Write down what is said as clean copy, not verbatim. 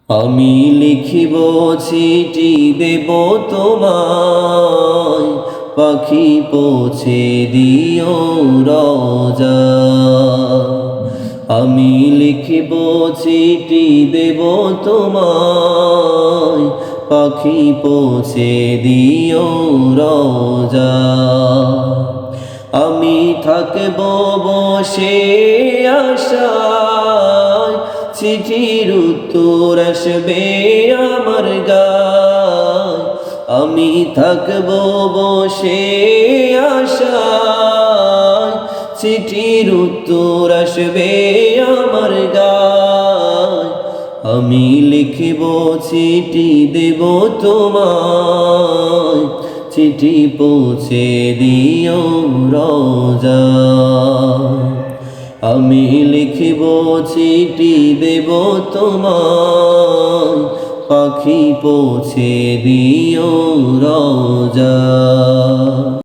আমি লিখিব চিঠি দেব তোমায়, পাখি পৌঁছে দিও রোজা। আমি লিখিব চিঠি দেব তোমায়, পাখি পৌঁছে দিও রোজা। আমি থাকব বসে আশায়, চিঠির উত্তর আসবে আমার গায়। আমি থাকব বসে আশায়, চিঠির উত্তর আসবে আমার গায়। আমি লিখিব চিঠি দেব তোমায়, চিঠি পৌঁছে দিও রোজা। আমি লিখিব চিঠি দেব তোমায়, পাখি পৌঁছে দিও রোজা।